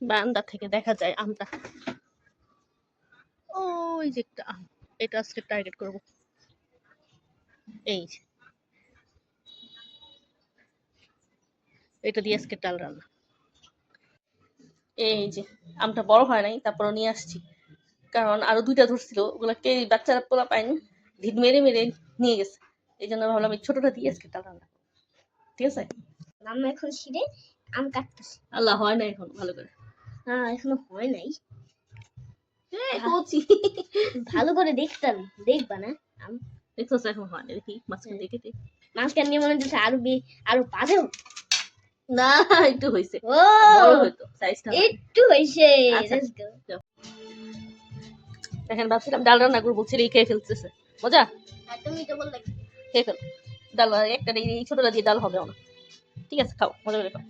বারান্দা থেকে দেখা যায় আমটা। ওই যে একটা আম, এটা আজকে টার্গেট করব। এই যে এটা দিয়ে আজকে ডাল রান্না। এই যে আমটা বড় হয় নাই, তারপরও নিয়ে আসছি, কারণ আরো দুইটা ধরছিল, ওগুলাকে বাচ্চারা পোলা পায়নি, ঢিল মেরে মেরে নিয়ে গেছে। এই জন্য ভাবলাম এই ছোটটা দিয়ে আজকে ডাল রান্না। ঠিক আছে, মাম্মা এখন ছিঁড়ে আম কাটতেছে। আল্লাহ হয় না এখন ভালো করে। হ্যাঁ এখনো হয় নাই। কচি ভালো করে দেখবা না আম দেখছো এখন হয় না, দেখি মাঝখান দিয়ে কেটে। মাঝখান দিয়ে মনে হচ্ছে আরো বাজে না একটু হয়েছে, ও বড় হয়তো সাইজটা একটু হয়েছে। আচ্ছা। Let's go. দেখেন ভাবছিলাম ডাল রান্না করবো, ছেলে খেয়ে ফেলতেছে। মজা, আর তুমি তো বললে খেয়ে ফেল ডাল। একটা এই ছোটটা দিয়ে ডাল হবে না। ঠিক আছে, খাও, মজা করে খাও।